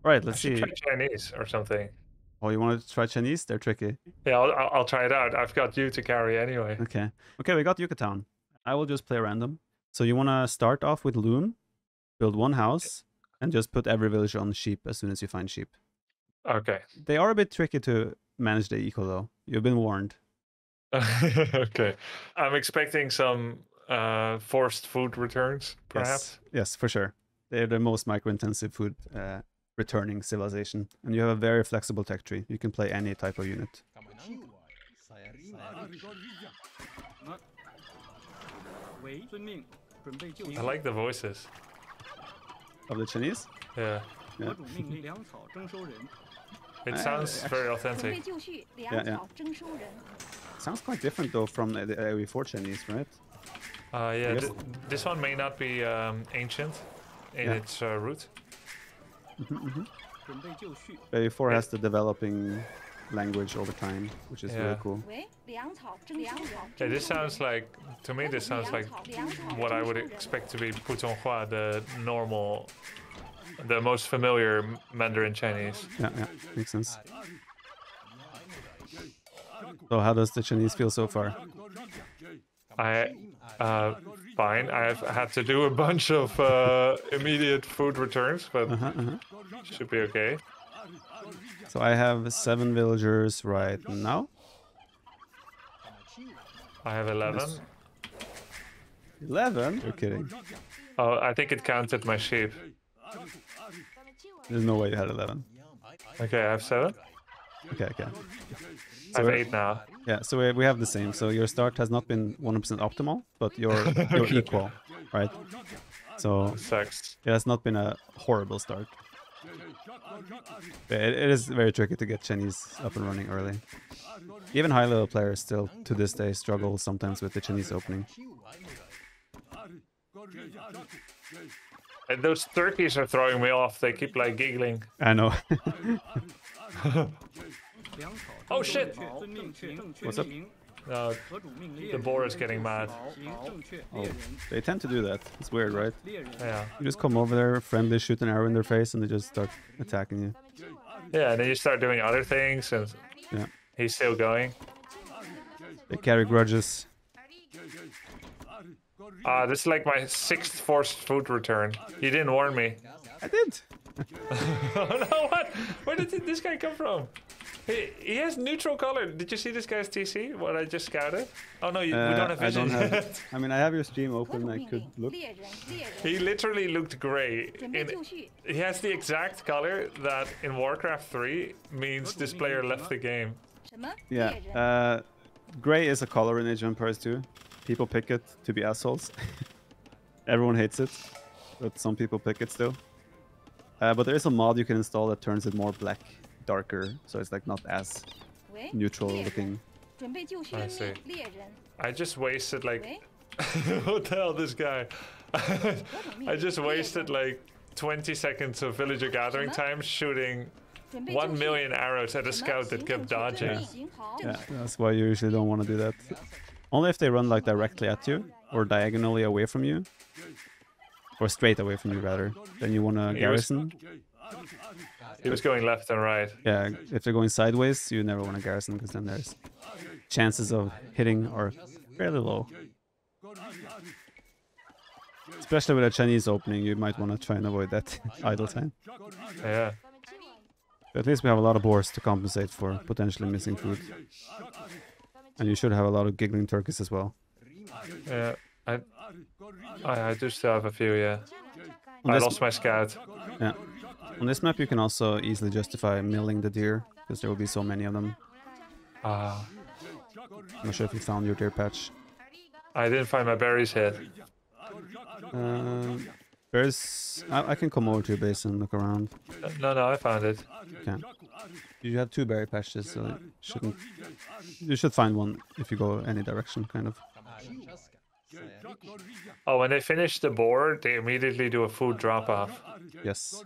All right, I let's should see. try Chinese or something. Oh, you want to try Chinese? They're tricky. Yeah, I'll try it out. I've got you to carry anyway. Okay. Okay, we got Yucatan. I will just play random. So you want to start off with loom, build one house, and just put every village on sheep as soon as you find sheep. Okay. They are a bit tricky to manage the eco though. You've been warned. Okay. I'm expecting some forced food returns, perhaps. Yes, for sure. They're the most micro-intensive food returning civilization, and you have a very flexible tech tree. You can play any type of unit. I like the voices. Of the Chinese? Yeah. Yeah. It sounds very authentic. Yeah. Sounds quite different though from the AoE4 Chinese, right? Yeah, this one may not be ancient in its root. AoE4 has the developing language over time, which is really cool. Yeah, this sounds like, to me, this sounds like what I would expect to be Putonghua, the normal, the most familiar Mandarin Chinese. Yeah, makes sense. So how does the Chinese feel so far? Fine. I've had to do a bunch of immediate food returns, but should be okay. So I have 7 villagers right now. I have 11. Yes. 11? You're kidding. Oh, I think it counted my sheep. There's no way you had 11. Okay, I have 7. Okay. So I have 8 now. Yeah, so we have the same. So your start has not been 100% optimal, but you're equal, right? So sucks. It has not been a horrible start. It is very tricky to get Chinese up and running early. Even high-level players still, to this day, struggle sometimes with the Chinese opening. And those turkeys are throwing me off. They keep like giggling. I know. Oh shit! What's up? The boar is getting mad. Oh, they tend to do that. It's weird, right? Yeah. You just come over there, friendly, shoot an arrow in their face, and they just start attacking you. Yeah, and then you start doing other things, and he's still going. They carry grudges. This is like my 6th forced food return. You didn't warn me. I did. Oh no! What? Where did this guy come from? He has neutral color. Did you see this guy's TC? What I just scouted? Oh no, we don't have vision. I mean, I have your stream open. I could look. He literally looked gray. He has the exact color that in Warcraft 3 means this player left the game. Yeah. Gray is a color in Age of Empires 2. People pick it to be assholes. Everyone hates it, but some people pick it still. But there is a mod you can install that turns it more black, darker, so it's like not as neutral looking. I see. I just wasted like what the hell, this guy? I just wasted like 20 seconds of villager gathering time shooting 1 million arrows at a scout that kept dodging. Yeah, that's why you usually don't want to do that. Only if they run like directly at you or diagonally away from you. Or straight away from you, rather. Then you want to garrison. He was going left and right. Yeah, if they're going sideways, you never want to garrison, because then there's chances of hitting are fairly low. Especially with a Chinese opening, you might want to try and avoid that idle time. Yeah. But at least we have a lot of boars to compensate for potentially missing food. And you should have a lot of giggling turkeys as well. Yeah, I do still have a few, yeah. I lost my scout. Yeah. On this map you can also easily justify milling the deer, because there will be so many of them. I'm not sure if you found your deer patch. I didn't find my berries yet. I can come over to your base and look around. No, I found it. Okay. You have 2 berry patches, so you should find one if you go any direction, kind of. Oh, when they finish the boar, they immediately do a food drop-off. Yes.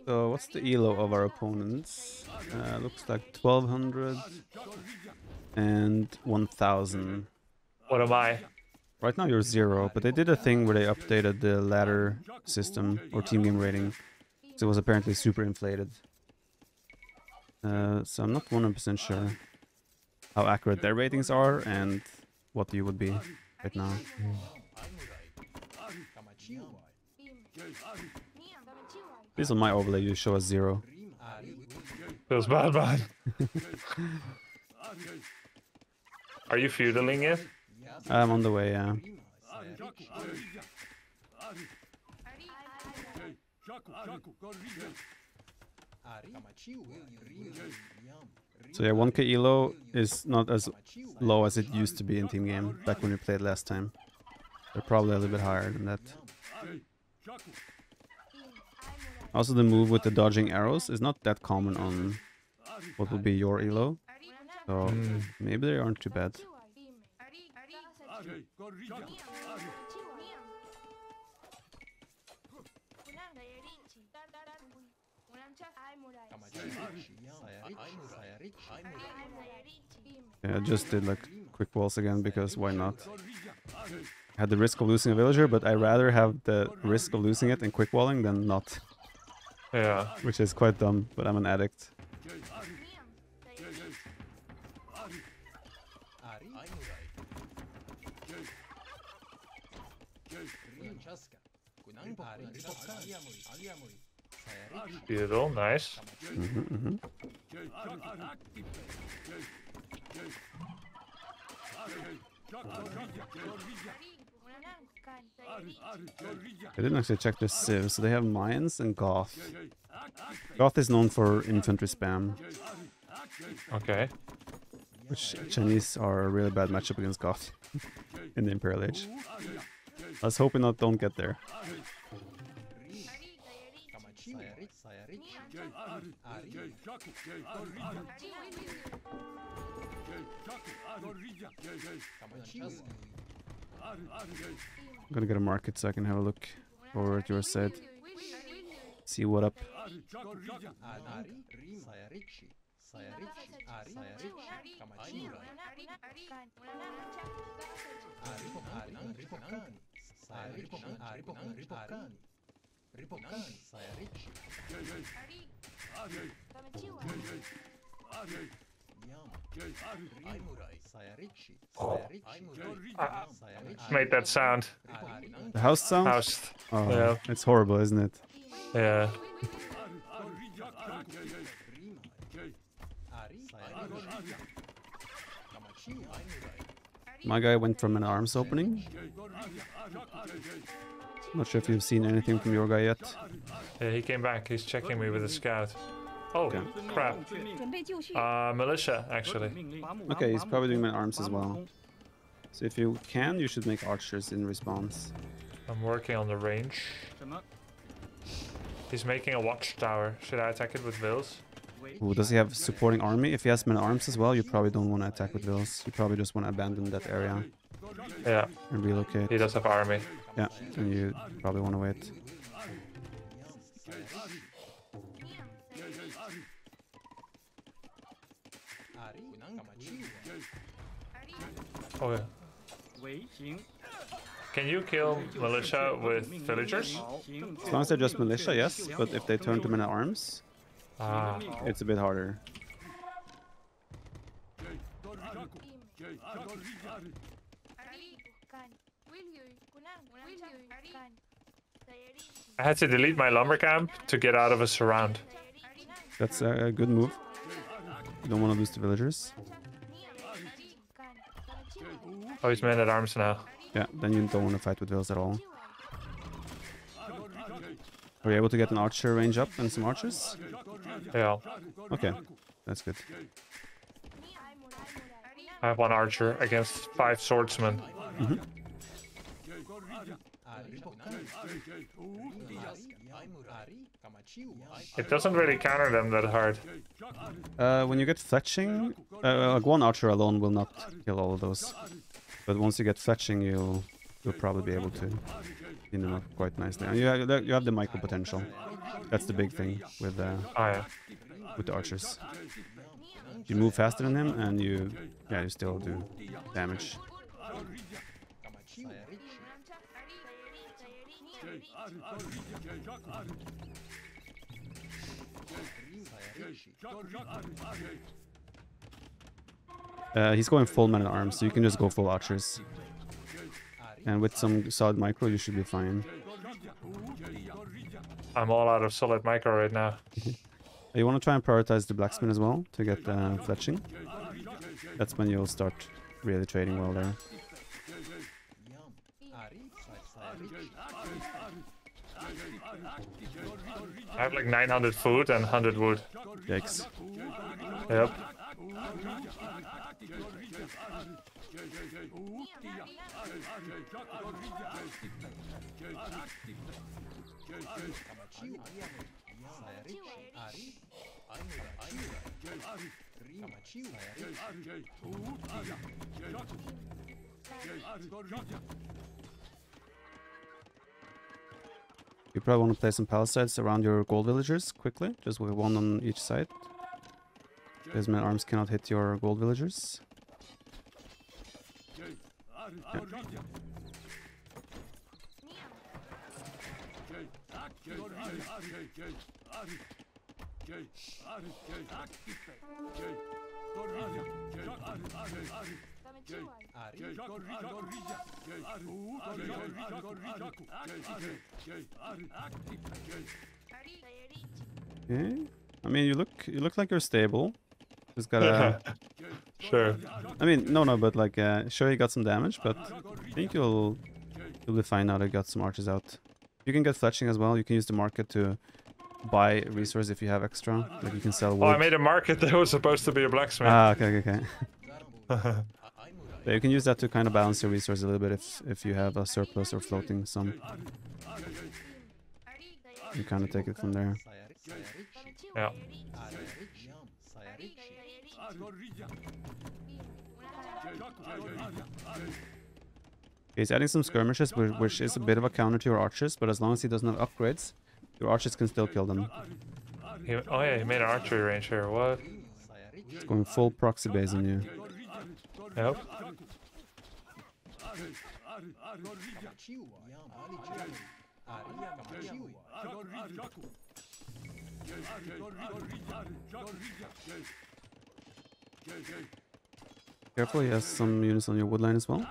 So what's the elo of our opponents? Looks like 1200 and 1000. What am I? Right now you're 0, but they did a thing where they updated the ladder system or team game rating. So it was apparently super inflated. So I'm not 100% sure how accurate their ratings are and what you would be right now. This on my overlay you show us 0. Feels bad, man. Are you feudaling it? I'm on the way, yeah. So yeah, 1k elo is not as low as it used to be in team game back when we played last time. They're probably a little bit higher than that. Also, the move with the dodging arrows is not that common on what will be your elo, so maybe they aren't too bad. Yeah, I just did like quick walls again because why not? I had the risk of losing a villager, but I rather have the risk of losing it and quick walling than not. Yeah. Which is quite dumb, but I'm an addict. Beautiful, nice. I didn't actually check their civs, so they have mines and goth. Goth is known for infantry spam. Okay. Which Chinese are a really bad matchup against goth in the Imperial Age. Let's hope we don't get there. I'm gonna get a market so I can have a look over at your side. See what up. Made that sound. The house sound? Housed. Oh, yeah. It's horrible, isn't it? Yeah. My guy went from an arms opening. Not sure if you've seen anything from your guy yet. Yeah, he came back. He's checking me with a scout. Oh, okay. Crap. Militia, actually. Okay, he's probably doing my arms as well. So if you can, you should make archers in response. I'm working on the range. He's making a watchtower. Should I attack it with vills? Ooh, does he have supporting army? If he has men arms as well, you probably don't want to attack with vills. You probably just want to abandon that area. Yeah. And relocate. He does have army. Yeah, and you probably want to wait. Oh yeah. Can you kill militia with villagers? As long as they're just militia, yes. But if they turn to men at arms, it's a bit harder. I had to delete my lumber camp to get out of a surround. That's a good move. You don't want to lose the villagers. Oh, he's men at arms now. Yeah, then you don't want to fight with vills at all. Are you able to get an archer range up and some archers? Yeah. Okay, that's good. I have one archer against 5 swordsmen. It doesn't really counter them that hard. When you get fletching, like one archer alone will not kill all of those. But once you get fletching, you'll probably be able to clean them up quite nicely. And you have the micro potential. That's the big thing with the archers. You move faster than him, and you still do damage. He's going full man at arms, so you can just go full archers. And with some solid micro, you should be fine. I'm all out of solid micro right now. You want to try and prioritize the blacksmith as well to get fletching. That's when you'll start really trading well there. I have like 900 food and 100 wood. Yikes. Yep. You probably want to place some palisades around your gold villagers quickly, just with one on each side. Because my arms cannot hit your gold villagers. Yeah. Okay. I mean, you look like you're stable. Just gotta. Sure. I mean, no, but like, sure you got some damage, but I think you'll be fine now that you got some archers out. You can get fletching as well. You can use the market to buy resource if you have extra. Like you can sell wood. Oh, I made a market that was supposed to be a blacksmith. Ah, okay. Yeah, you can use that to kind of balance your resource a little bit if you have a surplus or floating some. You kind of take it from there. Yeah. He's adding some skirmishes, which is a bit of a counter to your archers, but as long as he doesn't have upgrades, your archers can still kill them. Oh yeah, he made an archery range here. What? He's going full proxy base on you. Yep. Careful, he has some units on your wood line as well.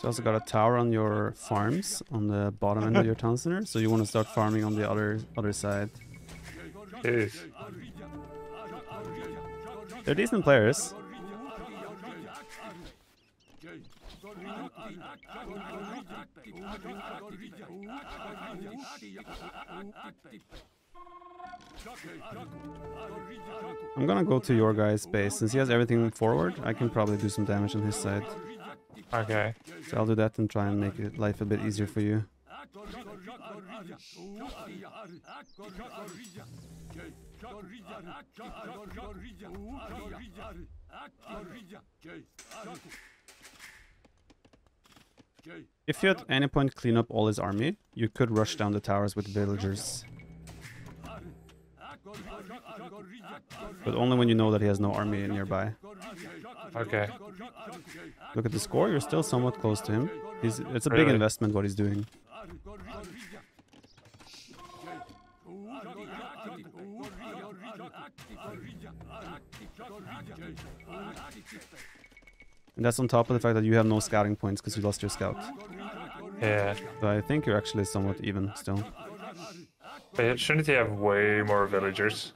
You also got a tower on your farms on the bottom end of your town center, so you want to start farming on the other side. Jeez. They're decent players. I'm gonna go to your guy's base. Since he has everything forward, I can probably do some damage on his side. Okay. So I'll do that and try and make life a bit easier for you. If you at any point clean up all his army, you could rush down the towers with villagers. But only when you know that he has no army nearby. Okay. Look at the score, you're still somewhat close to him. It's a big Really? investment what he's doing. And that's on top of the fact that you have no scouting points because you lost your scout. Yeah. So I think you're actually somewhat even still. But shouldn't he have way more villagers?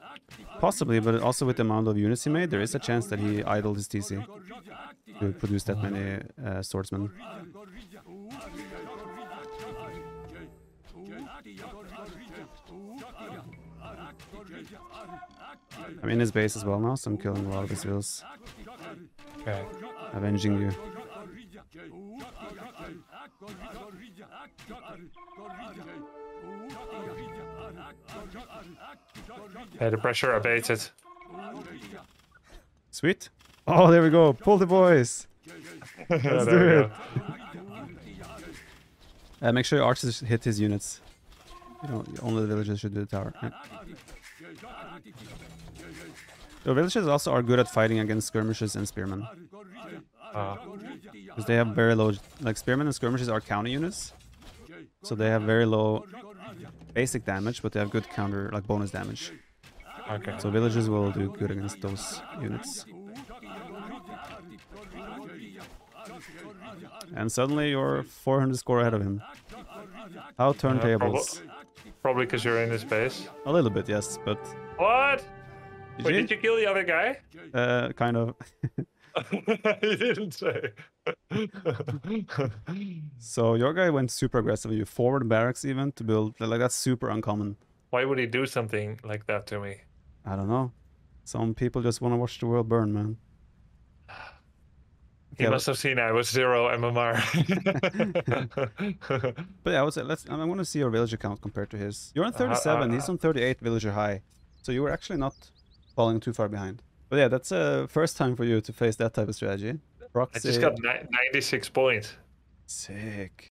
Possibly, but also with the amount of units he made, there is a chance that he idled his TC to produce that many swordsmen. I'm in his base as well now, so I'm killing a lot of his vills. Okay. Avenging you. Yeah, the pressure abated. Sweet. Oh, there we go. Pull the boys. Let's do it. Make sure your archers hit his units. You know, only the villagers should do the tower. Yeah. The villages also are good at fighting against skirmishes and spearmen. Because they have very low... Like, spearmen and skirmishes are counter units. So they have very low basic damage, but they have good counter, like, bonus damage. Okay. So villages will do good against those units. And suddenly you're 400 score ahead of him. How turntables? Probably because you're in his base. A little bit, yes, but... What? Wait, did you kill the other guy? Kind of. You didn't say. So your guy went super aggressive. You forward barracks even to build... Like, that's super uncommon. Why would he do something like that to me? I don't know. Some people just want to watch the world burn, man. He must have seen I was 0 MMR. But yeah, I would say I want to see your villager count compared to his. You're on 37, he's on 38 villager high. So you were actually not falling too far behind. But yeah, that's a first time for you to face that type of strategy. Proxy. I just got 96 points. Sick.